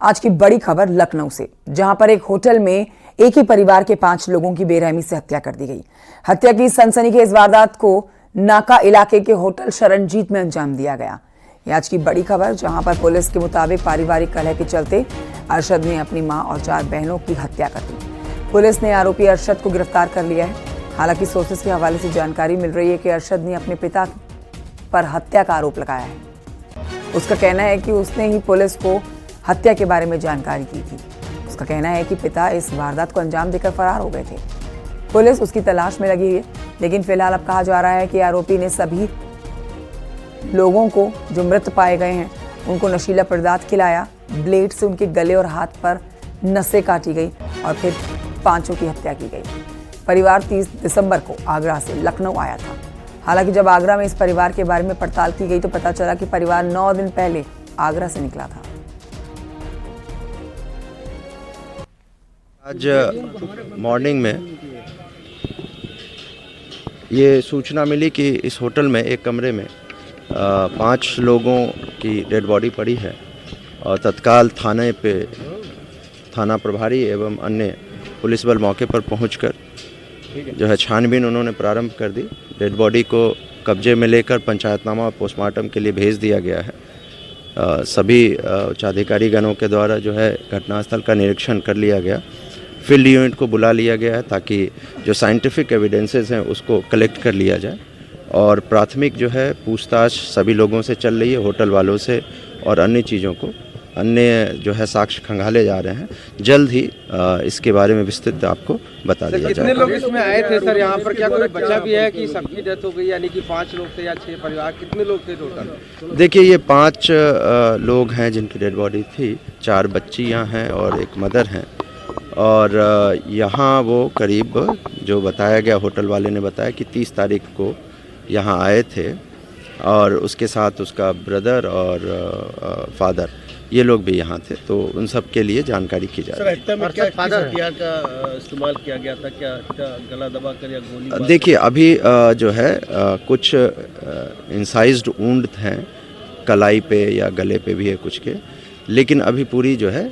आज की बड़ी खबर लखनऊ से, जहां पर एक होटल में एक ही परिवार के 5 लोगों की बेरहमी से हत्या कर दी गई। हत्या की सनसनीखेज वारदात को नाका इलाके के होटल शरणजीत में अंजाम दिया गया। ये आज की बड़ी खबर, जहां पर पुलिस के मुताबिक पारिवारिक कलह के चलते अरशद ने अपनी मां और 4 बहनों की हत्या कर दी। पुलिस ने आरोपी अरशद को गिरफ्तार कर लिया है। हालांकि सोर्सेस के हवाले से जानकारी मिल रही है कि अरशद ने अपने पिता पर हत्या का आरोप लगाया है। उसका कहना है कि उसने ही पुलिस को हत्या के बारे में जानकारी दी थी। उसका कहना है कि पिता इस वारदात को अंजाम देकर फरार हो गए थे। पुलिस उसकी तलाश में लगी है, लेकिन फिलहाल अब कहा जा रहा है कि आरोपी ने सभी लोगों को जो मृत पाए गए हैं उनको नशीला पदार्थ खिलाया, ब्लेड से उनके गले और हाथ पर नसें काटी गई और फिर 5 की हत्या की गई। परिवार 30 दिसंबर को आगरा से लखनऊ आया था। हालांकि जब आगरा में इस परिवार के बारे में पड़ताल की गई तो पता चला कि परिवार 9 दिन पहले आगरा से निकला था। आज मॉर्निंग में ये सूचना मिली कि इस होटल में एक कमरे में 5 लोगों की डेड बॉडी पड़ी है और तत्काल थाना प्रभारी एवं अन्य पुलिस बल मौके पर पहुंचकर जो है छानबीन उन्होंने प्रारंभ कर दी। डेड बॉडी को कब्जे में लेकर पंचायतनामा और पोस्टमार्टम के लिए भेज दिया गया है। सभी उच्चाधिकारी गणों के द्वारा जो है घटनास्थल का निरीक्षण कर लिया गया। फील्ड यूनिट को बुला लिया गया है ताकि जो साइंटिफिक एविडेंसेस हैं उसको कलेक्ट कर लिया जाए और प्राथमिक जो है पूछताछ सभी लोगों से चल रही है, होटल वालों से और अन्य जो है साक्ष्य खंगाले जा रहे हैं। जल्द ही इसके बारे में विस्तृत आपको बता दिया जाएगा। कितने लोग इसमें आए थे सर? यहाँ पर क्या कोई बच्चा भी है कि सबकी डेथ हो गई, यानी कि 5 लोग थे या 6 परिवार, कितने लोग थे टोटल? देखिए, ये 5 लोग हैं जिनकी डेड बॉडी थी। 4 बच्चियाँ हैं और एक मदर हैं। और यहाँ वो करीब जो बताया गया, होटल वाले ने बताया कि 30 तारीख को यहाँ आए थे और उसके साथ उसका ब्रदर और फादर, ये लोग भी यहाँ थे। तो उन सब के लिए जानकारी की जा रही है। क्या हथियार का इस्तेमाल किया गया था? क्या गला दबा कर या गोली? देखिए, अभी जो है कुछ इंसाइज्ड वुंड हैं कलाई पे या गले पे भी है कुछ के, लेकिन अभी पूरी जो है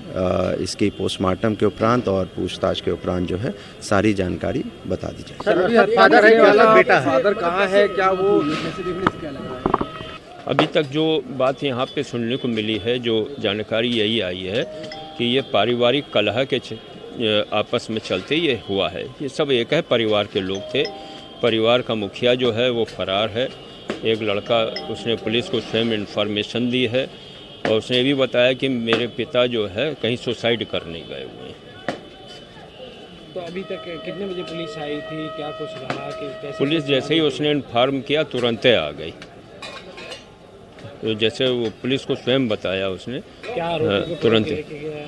इसकी पोस्टमार्टम के उपरांत और पूछताछ के उपरांत जो है सारी जानकारी बता दी जाए। सर, अभी फादर है क्या बेटा है? फादर कहाँ है? क्या वो अभी तक जो बात यहाँ पे सुनने को मिली है, जो जानकारी यही आई है कि ये पारिवारिक कलह के आपस में चलते ये हुआ है। ये सब एक है परिवार के लोग थे। परिवार का मुखिया जो है वो फरार है। एक लड़का, उसने पुलिस को स्वयं इन्फॉर्मेशन दी है और उसने भी बताया कि मेरे पिता जो है कहीं सुसाइड करने गए हुए हैं। तो अभी तक कितने बजे पुलिस आई थी? क्या कुछ रहा कि कैसे? पुलिस जैसे ही उसने इन्फॉर्म किया तुरंत आ गई। तो जैसे वो पुलिस को स्वयं बताया उसने, तुरंत।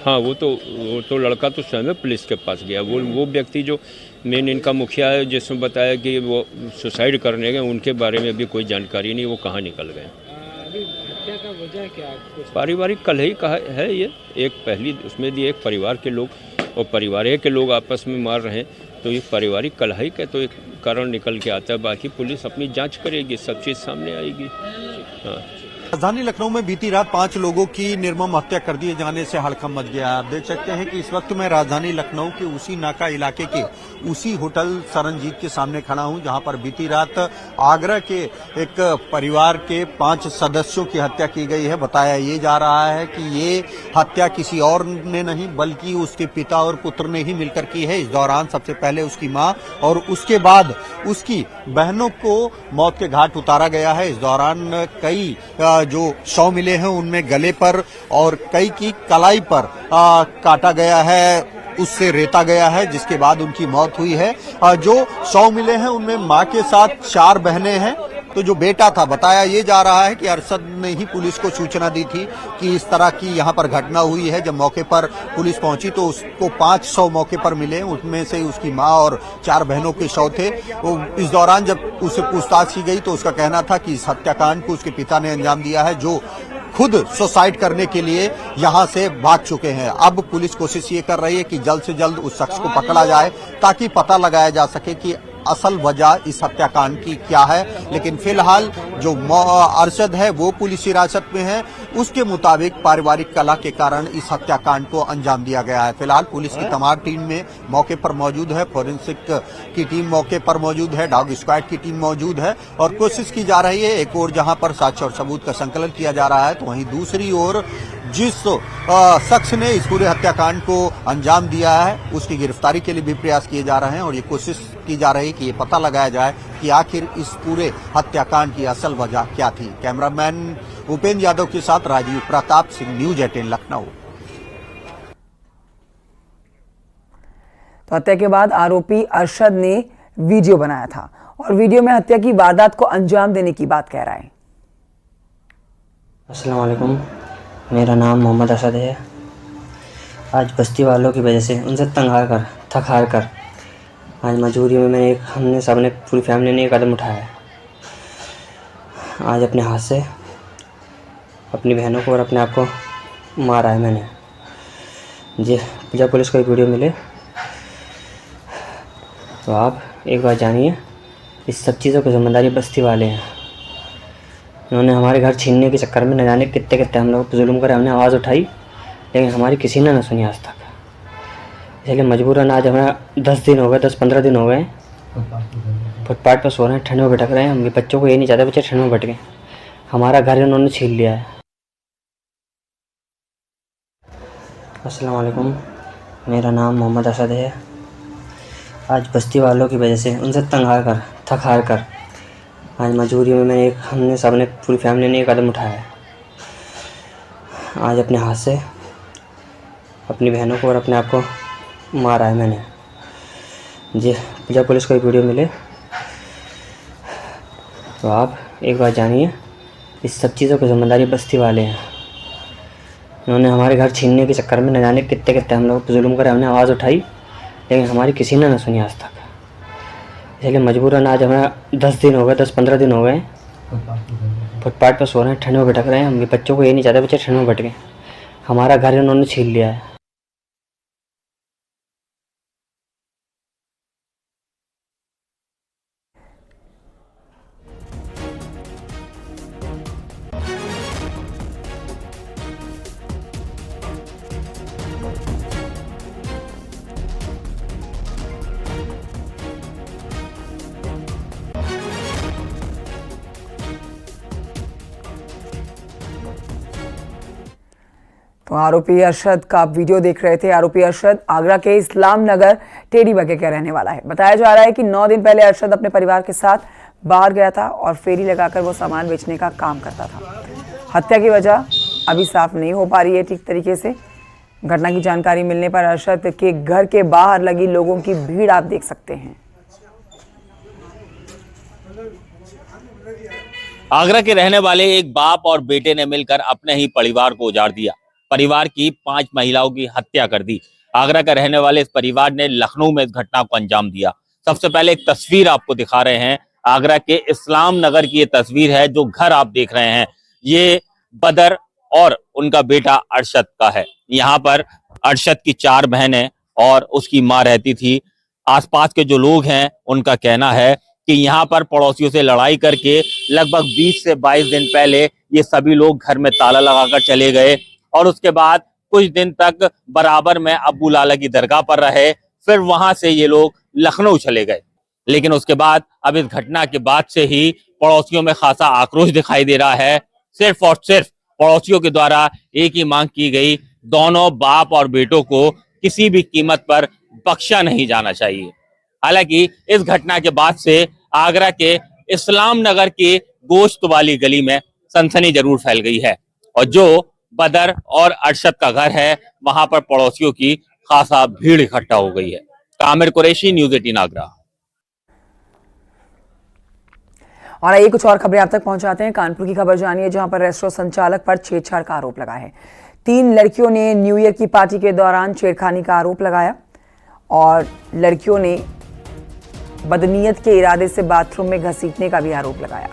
हाँ, वो तो लड़का तो स्वयं पुलिस के पास गया। वो व्यक्ति जो मेन इनका मुखिया है, जिसने बताया कि वो सुसाइड करने गए, उनके बारे में भी कोई जानकारी नहीं, वो कहाँ निकल गए। अभी हत्या का वजह क्या? पारिवारिक कलह ही कहा है ये। एक पहली उसमें भी एक परिवार के लोग और परिवार के लोग आपस में मार रहे हैं, तो ये पारिवारिक कलह का तो एक कारण निकल के आता है। बाकी पुलिस अपनी जांच करेगी, सब चीज़ सामने आएगी। हाँ। राजधानी लखनऊ में बीती रात 5 लोगों की निर्मम हत्या कर दिए जाने से हड़कंप मच गया। आप देख सकते हैं कि इस वक्त मैं राजधानी लखनऊ के उसी नाका इलाके के उसी होटल शरणजीत के सामने खड़ा हूं, जहां पर बीती रात आगरा के एक परिवार के 5 सदस्यों की हत्या की गई है। बताया ये जा रहा है कि ये हत्या किसी और ने नहीं बल्कि उसके पिता और पुत्र ने ही मिलकर की है। इस दौरान सबसे पहले उसकी मां और उसके बाद उसकी बहनों को मौत के घाट उतारा गया है। इस दौरान कई जो शव मिले हैं उनमें गले पर और कई की कलाई पर काटा गया है, उससे रेता गया है, जिसके बाद उनकी मौत हुई है। जो शव मिले हैं उनमें मां के साथ 4 बहनें हैं। तो जो बेटा था, बताया ये जा रहा है कि अरशद ने ही पुलिस को सूचना दी थी कि इस तरह की यहाँ पर घटना हुई है। जब मौके पर पुलिस पहुंची तो उसको 5 शव मौके पर मिले, उसमें से उसकी मां और 4 बहनों के शव थे। तो इस दौरान जब उससे पूछताछ की गई तो उसका कहना था कि इस हत्याकांड को उसके पिता ने अंजाम दिया है, जो खुद सुसाइड करने के लिए यहां से भाग चुके हैं। अब पुलिस कोशिश ये कर रही है कि जल्द से जल्द उस शख्स को पकड़ा जाए ताकि पता लगाया जा सके कि असल वजह इस हत्याकांड की क्या है। लेकिन फिलहाल जो अरशद है वो पुलिस हिरासत में है। उसके मुताबिक पारिवारिक कलह के कारण इस हत्याकांड को अंजाम दिया गया है। फिलहाल पुलिस की तमाम टीम में मौके पर मौजूद है, फोरेंसिक की टीम मौके पर मौजूद है, डॉग स्क्वाड की टीम मौजूद है और कोशिश की जा रही है एक और जहां पर साक्ष्य और सबूत का संकलन किया जा रहा है, तो वहीं दूसरी ओर जिस शख्स ने इस पूरे हत्याकांड को अंजाम दिया है उसकी गिरफ्तारी के लिए भी प्रयास किए जा रहे हैं और ये कोशिश की जा रही है कि ये पता लगाया जाए कि आखिर इस पूरे हत्याकांड की असल वजह क्या थी। कैमरामैन उपेंद्र यादव के साथ राजीव प्रताप सिंह, न्यूज 18 लखनऊ। तो हत्या के बाद आरोपी अरशद ने वीडियो बनाया था और वीडियो में हत्या की वारदात को अंजाम देने की बात कह रहा है। अस्सलाम वालेकुम, मेरा नाम मोहम्मद अरशद है। आज बस्ती वालों की वजह से उनसे तंग हार कर आज मजबूरी में हमने सबने पूरी फैमिली ने एक कदम उठाया है। आज अपने हाथ से अपनी बहनों को और अपने आप को मारा है मैंने। जी, जब पुलिस को एक वीडियो मिले तो आप एक बार जानिए, इस सब चीज़ों की जिम्मेदारी बस्ती वाले हैं। उन्होंने हमारे घर छीनने के चक्कर में न जाने कितने हम लोग जुल्म करे। हमने आवाज़ उठाई लेकिन हमारी किसी ने न सुनी आज तक। इसलिए मजबूरन आज हमें 10-15 दिन हो गए फुटपाथ पर सो रहे हैं, ठंड में भटक रहे हैं। हम बच्चों को ये नहीं चाहते बच्चे ठंड में भटकें। हमारा घर उन्होंने छीन लिया है। अस्सलाम वालेकुम, मेरा नाम मोहम्मद अरशद है। आज बस्ती वालों की वजह से उनसे तंग हार कर आज मजबूरी में हमने सबने पूरी फैमिली ने एक कदम उठाया है। आज अपने हाथ से अपनी बहनों को और अपने आप को मारा है मैंने। जी, जब पुलिस को एक वीडियो मिले तो आप एक बार जानिए, इस सब चीज़ों की जिम्मेदारी बस्ती वाले हैं। उन्होंने हमारे घर छीनने के चक्कर में न जाने कितने हम लोग जुल्म करे। हमने आवाज़ उठाई लेकिन हमारी किसी ने न सुनी आज तक। इसलिए मजबूरन आज हमें 10-15 दिन हो गए फुटपाथ पर सो रहे हैं, ठंड में भटक रहे हैं। हम बच्चों को ये नहीं चाहते बच्चे ठंड में भटकें। हमारा घर उन्होंने छीन लिया है। तो आरोपी अरशद का आप वीडियो देख रहे थे। आरोपी अरशद आगरा के इस्लाम नगर टेढ़ी बगे का रहने वाला है। बताया जा रहा है कि 9 दिन पहले अरशद अपने परिवार के साथ बाहर गया था और फेरी लगाकर वो सामान बेचने का काम करता था। हत्या की वजह अभी साफ नहीं हो पा रही है ठीक तरीके से। घटना की जानकारी मिलने पर अरशद के घर के बाहर लगी लोगों की भीड़ आप देख सकते हैं। आगरा के रहने वाले एक बाप और बेटे ने मिलकर अपने ही परिवार को उजाड़ दिया। परिवार की 5 महिलाओं की हत्या कर दी। आगरा का रहने वाले इस परिवार ने लखनऊ में इस घटना को अंजाम दिया। सबसे पहले एक तस्वीर आपको दिखा रहे हैं। आगरा के इस्लाम नगर की ये तस्वीर है। जो घर आप देख रहे हैं ये बदर और उनका बेटा अरशद का है। यहाँ पर अरशद की 4 बहनें और उसकी माँ रहती थी। आसपास के जो लोग हैं उनका कहना है कि यहाँ पर पड़ोसियों से लड़ाई करके लगभग 20 से 22 दिन पहले ये सभी लोग घर में ताला लगाकर चले गए और उसके बाद कुछ दिन तक बराबर में अब्बू लाला की दरगाह पर रहे। फिर वहां से ये लोग लखनऊ चले गए। लेकिन उसके बाद अब इस घटना के बाद से ही पड़ोसियों में खासा आक्रोश दिखाई दे रहा है। सिर्फ और सिर्फ पड़ोसियों के द्वारा एक ही मांग की गई, दोनों बाप और बेटों को किसी भी कीमत पर बख्शा नहीं जाना चाहिए। हालांकि इस घटना के बाद से आगरा के इस्लाम नगर की गोश्त वाली गली में सनसनी जरूर फैल गई है और जो बदर और अरशद का घर है वहां पर पड़ोसियों की खासा भीड़ इकट्ठा हो गई है। कामिर कुरैशी, न्यूज 18 आगरा। और आइए कुछ और खबरें आप तक पहुंचाते हैं। कानपुर की खबर जानिए जहां पर रेस्टोरेंट संचालक पर छेड़छाड़ का आरोप लगा है। 3 लड़कियों ने न्यू ईयर की पार्टी के दौरान छेड़खानी का आरोप लगाया और लड़कियों ने बदनीयत के इरादे से बाथरूम में घसीटने का भी आरोप लगाया।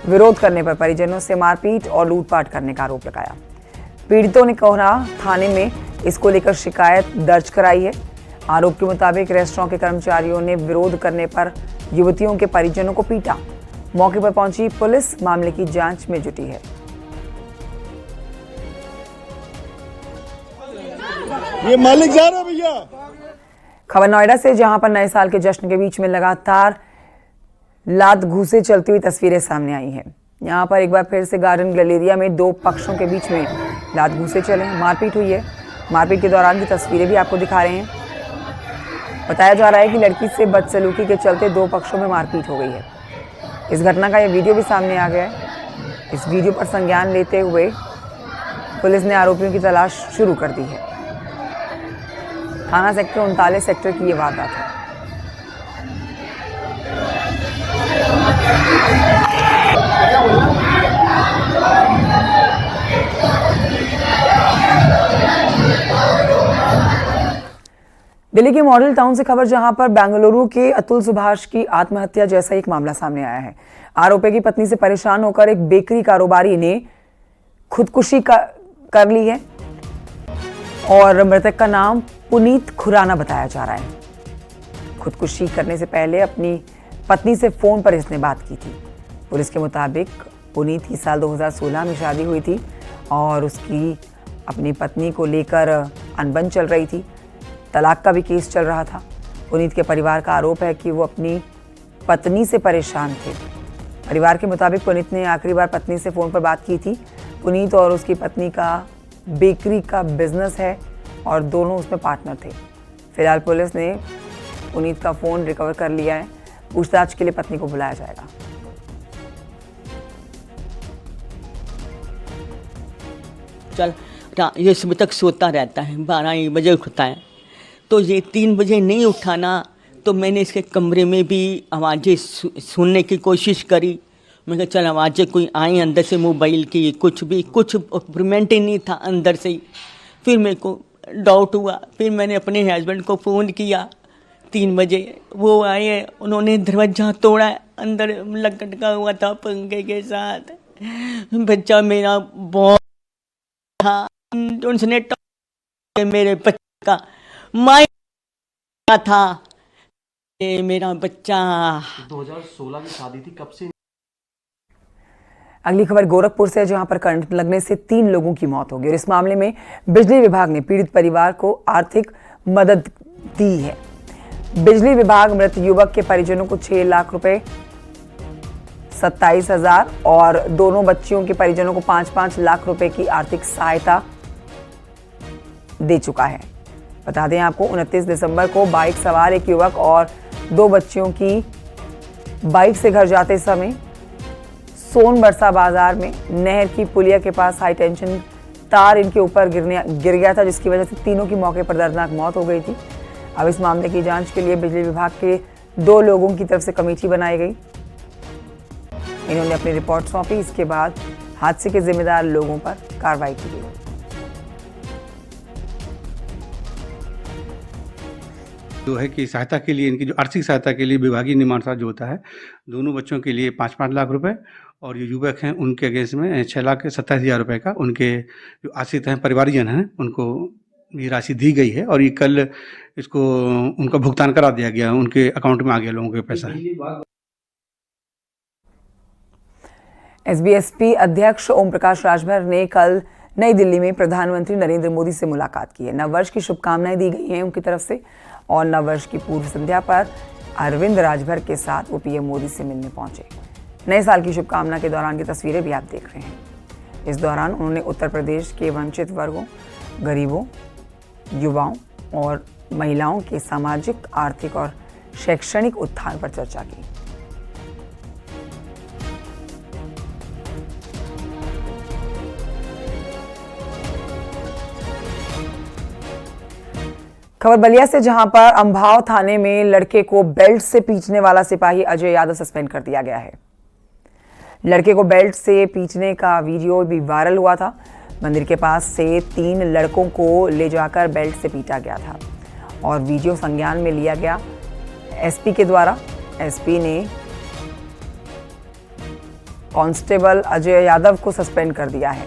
विरोध करने पर परिजनों से मारपीट और लूटपाट करने का आरोप लगाया। पीड़ितों ने कोहरा थाने में इसको लेकर शिकायत दर्ज कराई है। आरोप के मुताबिक रेस्टोरेंट के कर्मचारियों ने विरोध करने पर युवतियों के परिजनों को पीटा। मौके पर पहुंची पुलिस मामले की जांच में जुटी है। ये मालिक जा रहा है भैया। खबर नोएडा से, जहां पर नए साल के जश्न के बीच में लगातार लात घूसे चलती हुई तस्वीरें सामने आई हैं। यहां पर एक बार फिर से गार्डन गैलेरिया में दो पक्षों के बीच में लात घूसे चले, मारपीट हुई है। मारपीट के दौरान की तस्वीरें भी आपको दिखा रहे हैं। बताया जा रहा है कि लड़की से बदसलूकी के चलते दो पक्षों में मारपीट हो गई है। इस घटना का यह वीडियो भी सामने आ गया है। इस वीडियो पर संज्ञान लेते हुए पुलिस ने आरोपियों की तलाश शुरू कर दी है। थाना सेक्टर 39 सेक्टर की ये वारदात है। दिल्ली के मॉडल टाउन से खबर, जहां पर बेंगलुरु के अतुल सुभाष की आत्महत्या जैसा एक मामला सामने आया है। आरोपी की पत्नी से परेशान होकर एक बेकरी कारोबारी ने खुदकुशी कर ली है और मृतक का नाम पुनीत खुराना बताया जा रहा है। खुदकुशी करने से पहले अपनी पत्नी से फोन पर इसने बात की थी। पुलिस के मुताबिक पुनीत की साल 2016 में शादी हुई थी और उसकी अपनी पत्नी को लेकर अनबन चल रही थी। तलाक का भी केस चल रहा था। पुनीत के परिवार का आरोप है कि वो अपनी पत्नी से परेशान थे। परिवार के मुताबिक पुनीत ने आखिरी बार पत्नी से फ़ोन पर बात की थी। पुनीत और उसकी पत्नी का बेकरी का बिजनेस है और दोनों उसमें पार्टनर थे। फिलहाल पुलिस ने पुनीत का फ़ोन रिकवर कर लिया है। पूछताछ के लिए पत्नी को बुलाया जाएगा। चल ये सुबह तक सोता रहता है, 12-1 बजे उठता है। तो ये 3 बजे नहीं उठा ना, तो मैंने इसके कमरे में भी आवाज़ें सुनने की कोशिश करी। मैं कहा चल आवाज़ें कोई आई अंदर से, मोबाइल की कुछ इम्प्रूवमेंट ही नहीं था अंदर से ही। फिर मेरे को डाउट हुआ, फिर मैंने अपने हस्बैंड को फ़ोन किया 3 बजे। वो आए, उन्होंने दरवाज़ा तोड़ा, अंदर लटका हुआ था पंखे के साथ। बच्चा मेरा बहुत था, उसने मेरे बच्चे का माया था। मेरा बच्चा 2016 की शादी थी, कब से? अगली खबर गोरखपुर से, जहां पर करंट लगने से 3 लोगों की मौत हो गई और इस मामले में बिजली विभाग ने पीड़ित परिवार को आर्थिक मदद दी है। बिजली विभाग मृत युवक के परिजनों को 6 लाख रुपए, 27,000 और दोनों बच्चियों के परिजनों को 5-5 लाख रुपए की आर्थिक सहायता दे चुका है। बता दें आपको, 29 दिसंबर को बाइक सवार एक युवक और 2 बच्चियों की बाइक से घर जाते समय सोन बरसा बाजार में नहर की पुलिया के पास हाई टेंशन तार इनके ऊपर गिर गया था, जिसकी वजह से तीनों की मौके पर दर्दनाक मौत हो गई थी। अब इस मामले की जांच के लिए बिजली विभाग के 2 लोगों की तरफ से कमेटी बनाई गई। इन्होंने अपनी रिपोर्ट सौंपी। इसके बाद हादसे के जिम्मेदार लोगों पर कार्रवाई की गई। जो है कि सहायता के लिए, इनकी जो आर्थिक सहायता के लिए विभागीय नियमानुसार जो होता है, दोनों बच्चों के लिए 5-5 लाख रुपए और ये युवक हैं उनके अगेंस्ट में 6,27,000 रुपए का उनके जो आश्रित हैं, परिवारजन हैं, उनको ये राशि दी गई है और ये कल इसको उनका भुगतान करा दिया गया, उनके अकाउंट में आ गया लोगों के पैसा। एसबीएसपी अध्यक्ष ओम प्रकाश राजभर ने कल नई दिल्ली में प्रधानमंत्री नरेंद्र मोदी से मुलाकात की है। नववर्ष की शुभकामनाएं दी गई हैं उनकी तरफ से और नववर्ष की पूर्व संध्या पर अरविंद राजभर के साथ वो पीएम मोदी से मिलने पहुंचे। नए साल की शुभकामना के दौरान की तस्वीरें भी आप देख रहे हैं। इस दौरान उन्होंने उत्तर प्रदेश के वंचित वर्गों, गरीबों, युवाओं और महिलाओं के सामाजिक, आर्थिक और शैक्षणिक उत्थान पर चर्चा की। खबर बलिया से, जहां पर अंबाव थाने में लड़के को बेल्ट से पीटने वाला सिपाही अजय यादव सस्पेंड कर दिया गया है। लड़के को बेल्ट से पीटने का वीडियो भी वायरल हुआ था। मंदिर के पास से 3 लड़कों को ले जाकर बेल्ट से पीटा गया था और वीडियो संज्ञान में लिया गया एसपी के द्वारा। एसपी ने कांस्टेबल अजय यादव को सस्पेंड कर दिया है।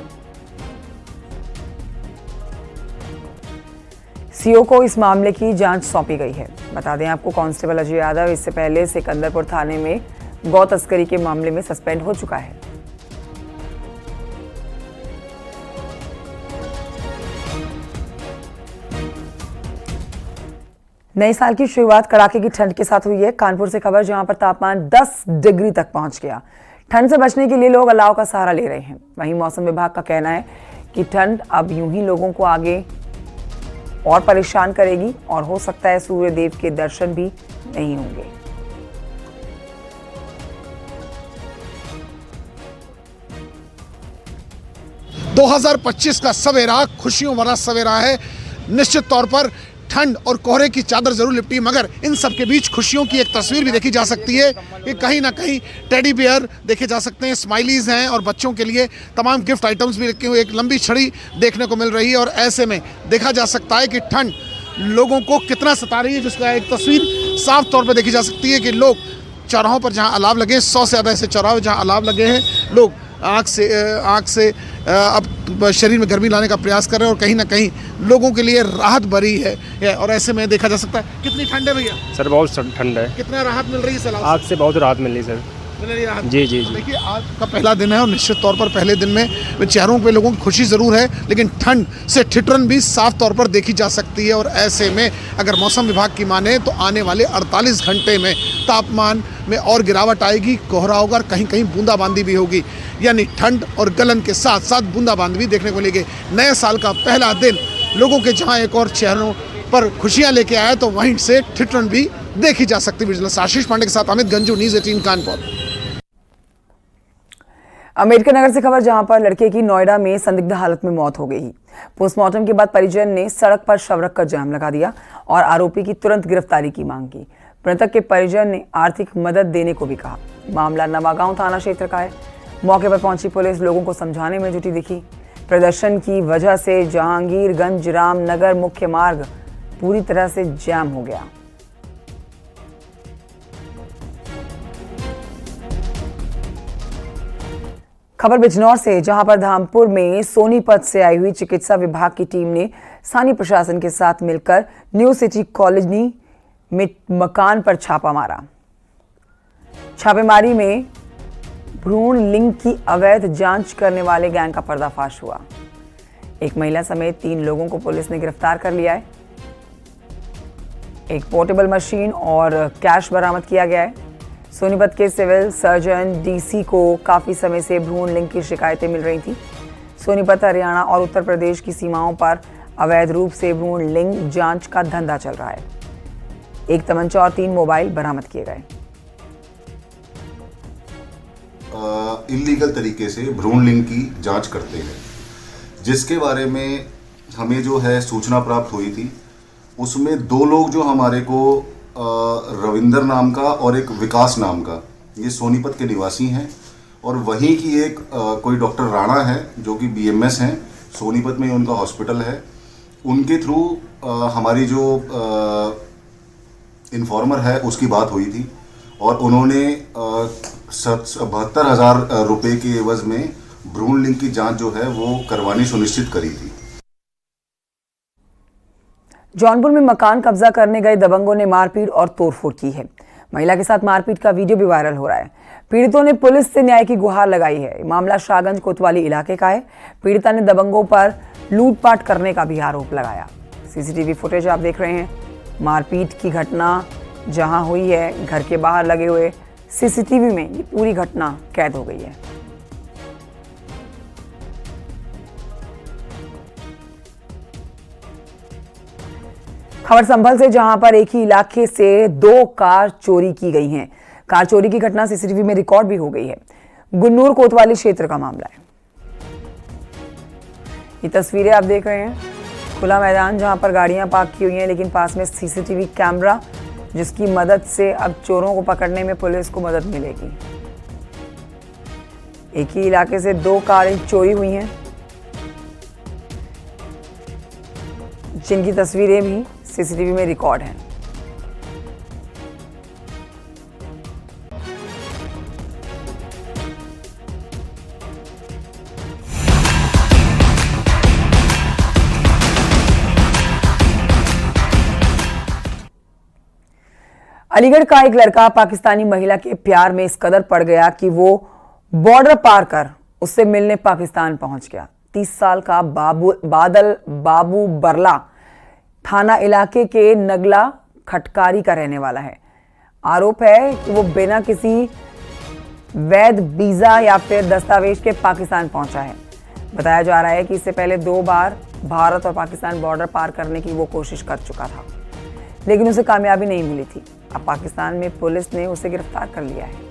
सीओ को इस मामले की जांच सौंपी गई है। बता दें आपको, कांस्टेबल अजय यादव इससे पहले सिकंदरपुर थाने में गौ तस्करी के मामले में सस्पेंड हो चुका है। नए साल की शुरुआत कड़ाके की ठंड के साथ हुई है। कानपुर से खबर, जहां पर तापमान 10 डिग्री तक पहुंच गया। ठंड से बचने के लिए लोग अलाव का सहारा ले रहे हैं। वहीं मौसम विभाग का कहना है कि ठंड अब यूं ही लोगों को आगे और परेशान करेगी और हो सकता है सूर्य देव के दर्शन भी नहीं होंगे। दो 2025 का सवेरा खुशियों भरा सवेरा है। निश्चित तौर पर ठंड और कोहरे की चादर जरूर लिपटी है, मगर इन सब के बीच खुशियों की एक तस्वीर भी देखी जा सकती है कि कहीं ना कहीं टेडी बियर देखे जा सकते हैं, स्माइलीज हैं और बच्चों के लिए तमाम गिफ्ट आइटम्स भी रखे हुए, एक लंबी छड़ी देखने को मिल रही है। और ऐसे में देखा जा सकता है कि ठंड लोगों को कितना सता रही है, जिसका एक तस्वीर साफ तौर पर देखी जा सकती है कि लोग चौराहों पर जहाँ अलाव लगे, 100 से ज़्यादा ऐसे चौराहे जहाँ अलाव लगे हैं, लोग आँख से अब शरीर में गर्मी लाने का प्रयास कर रहे हैं और कहीं ना कहीं लोगों के लिए राहत भरी है। और ऐसे में देखा जा सकता है, कितनी ठंड है भैया? सर बहुत ठंड है। कितना राहत मिल रही है सलाह? आग से बहुत राहत मिल रही सर। मिल रही राहत? जी जी जी। देखिए, आज का पहला दिन है और निश्चित तौर पर पहले दिन में चेहरों पे लोगों की खुशी ज़रूर है, लेकिन ठंड से ठिठुरन भी साफ तौर पर देखी जा सकती है। और ऐसे में अगर मौसम विभाग की माने तो आने वाले 48 घंटे में तापमान में और गिरावट आएगी, कोहरा होगा और कहीं कहीं बूंदाबांदी भी होगी। यानी ठंड और गलन के साथ साथ बूंदाबांदी भी देखने को मिलेगी। नए साल का पहला दिन लोगों के जहां एक और चेहरों पर खुशियां लेके आया, तो वहीं से ठिठुरन भी देखी जा सकती है। विजिलेंस आशीष पांडे के साथ अमित गंजू, न्यूज़ 18 कानपुर। अम्बेडकर नगर से खबर, जहां पर लड़के की नोएडा में संदिग्ध हालत में मौत हो गई। पोस्टमार्टम के बाद परिजन ने सड़क पर शव रखकर जाम लगा दिया और आरोपी की तुरंत गिरफ्तारी की मांग की। मृतक के परिजन ने आर्थिक मदद देने को भी कहा। मामला नवागांव थाना क्षेत्र का है। मौके पर पहुंची पुलिस लोगों को समझाने में जुटी दिखी। प्रदर्शन की वजह से जहांगीरगंज रामनगर मुख्य मार्ग पूरी तरह से जाम हो गया। खबर बिजनौर से, जहां पर धामपुर में सोनीपत से आई हुई चिकित्सा विभाग की टीम ने स्थानीय प्रशासन के साथ मिलकर न्यू सिटी कॉलोनी में मकान पर छापा मारा। छापेमारी में भ्रूण लिंग की अवैध जांच करने वाले गैंग का पर्दाफाश हुआ। एक महिला समेत 3 लोगों को पुलिस ने गिरफ्तार कर लिया है। एक पोर्टेबल मशीन और कैश बरामद किया गया है। सोनीपत के सिविल सर्जन डीसी को काफी समय से भ्रूण लिंग की शिकायतें मिल रही थी। सोनीपत, हरियाणा और उत्तर प्रदेश की सीमाओं पर अवैध रूप से भ्रूण लिंग जांच का धंधा चल रहा है। एक तमंचा और 3 मोबाइल बरामद किए गए। इल्लीगल तरीके से भ्रूण लिंग की जांच करते हैं, जिसके बारे में हमें जो है सूचना प्राप्त हुई थी। उसमें 2 लोग जो हमारे को रविंदर नाम का और एक विकास नाम का, ये सोनीपत के निवासी हैं। और वहीं की एक कोई डॉक्टर राणा है जो कि बीएमएस हैं, सोनीपत में उनका हॉस्पिटल है। उनके थ्रू हमारी जो इन्फॉर्मर है उसकी बात हुई थी और उन्होंने 72,000 रुपये के एवज में भ्रूण लिंग की जांच जो है वो करवानी सुनिश्चित करी थी। जौनपुर में मकान कब्जा करने गए दबंगों ने मारपीट और तोड़फोड़ की है। महिला के साथ मारपीट का वीडियो भी वायरल हो रहा है। पीड़ितों ने पुलिस से न्याय की गुहार लगाई है। मामला शाहगंज कोतवाली इलाके का है। पीड़िता ने दबंगों पर लूटपाट करने का भी आरोप लगाया। सीसीटीवी फुटेज आप देख रहे हैं। मारपीट की घटना जहां हुई है, घर के बाहर लगे हुए सीसीटीवी में ये पूरी घटना कैद हो गई है। खबर संभल से, जहां पर एक ही इलाके से 2 कार चोरी की गई हैं। कार चोरी की घटना सीसीटीवी में रिकॉर्ड भी हो गई है। गुन्नूर कोतवाली क्षेत्र का मामला है। ये तस्वीरें आप देख रहे हैं। खुला मैदान जहां पर गाड़ियां पार्क की हुई हैं, लेकिन पास में सीसीटीवी कैमरा, जिसकी मदद से अब चोरों को पकड़ने में पुलिस को मदद मिलेगी। एक ही इलाके से 2 कारें चोरी हुई हैं, जिनकी तस्वीरें भी सीसीटीवी में रिकॉर्ड हैं। अलीगढ़ का एक लड़का पाकिस्तानी महिला के प्यार में इस कदर पड़ गया कि वो बॉर्डर पार कर उससे मिलने पाकिस्तान पहुंच गया। 30 साल का बाबू बरला थाना इलाके के नगला खटकारी का रहने वाला है। आरोप है कि वो बिना किसी वैध वीजा या फिर दस्तावेज के पाकिस्तान पहुंचा है। बताया जा रहा है कि इससे पहले 2 बार भारत और पाकिस्तान बॉर्डर पार करने की वो कोशिश कर चुका था, लेकिन उसे कामयाबी नहीं मिली थी। अब पाकिस्तान में पुलिस ने उसे गिरफ्तार कर लिया है।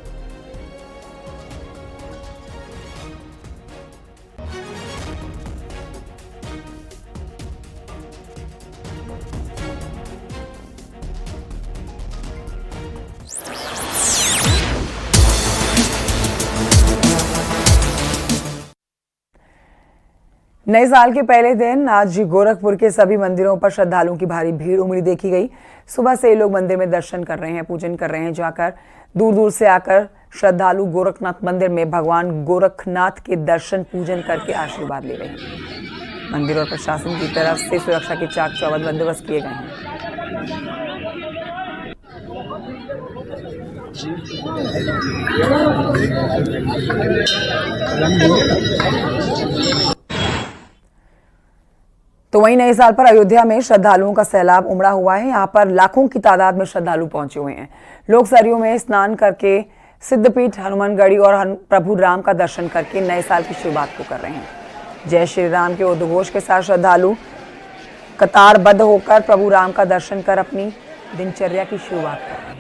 नए साल के पहले दिन आज गोरखपुर के सभी मंदिरों पर श्रद्धालुओं की भारी भीड़ उमड़ी देखी गई। सुबह से लोग मंदिर में दर्शन कर रहे हैं, पूजन कर रहे हैं। जाकर दूर दूर से आकर श्रद्धालु गोरखनाथ मंदिर में भगवान गोरखनाथ के दर्शन पूजन करके आशीर्वाद ले रहे हैं। मंदिर और प्रशासन की तरफ से सुरक्षा के चाक चौबंद बंदोबस्त किए गए हैं। तो वहीं नए साल पर अयोध्या में श्रद्धालुओं का सैलाब उमड़ा हुआ है। यहाँ पर लाखों की तादाद में श्रद्धालु पहुंचे हुए हैं। लोग सरयू में स्नान करके सिद्धपीठ, हनुमानगढ़ी और प्रभु राम का दर्शन करके नए साल की शुरुआत को कर रहे हैं। जय श्री राम के उद्घोष के साथ श्रद्धालु कतारबद्ध होकर प्रभु राम का दर्शन कर अपनी दिनचर्या की शुरुआत कर रहे हैं।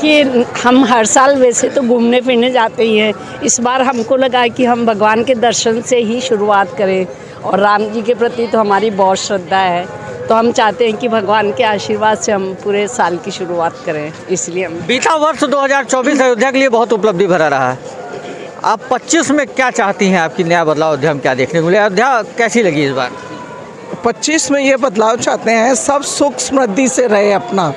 कि हम हर साल वैसे तो घूमने फिरने जाते ही हैं, इस बार हमको लगा कि हम भगवान के दर्शन से ही शुरुआत करें और राम जी के प्रति तो हमारी बहुत श्रद्धा है, तो हम चाहते हैं कि भगवान के आशीर्वाद से हम पूरे साल की शुरुआत करें। इसलिए हम बीता वर्ष 2024 अयोध्या के लिए बहुत उपलब्धि भरा रहा है। आप 25 में क्या चाहती हैं? आपकी नया बदलाव अयोध्या में क्या देखने को मिले? अयोध्या कैसी लगी इस बार? 25 में ये बदलाव चाहते हैं, सब सुख समृद्धि से रहे अपना,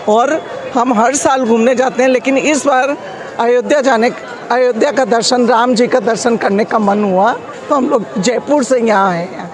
और हम हर साल घूमने जाते हैं, लेकिन इस बार अयोध्या का दर्शन, राम जी का दर्शन करने का मन हुआ, तो हम लोग जयपुर से यहाँ आए हैं।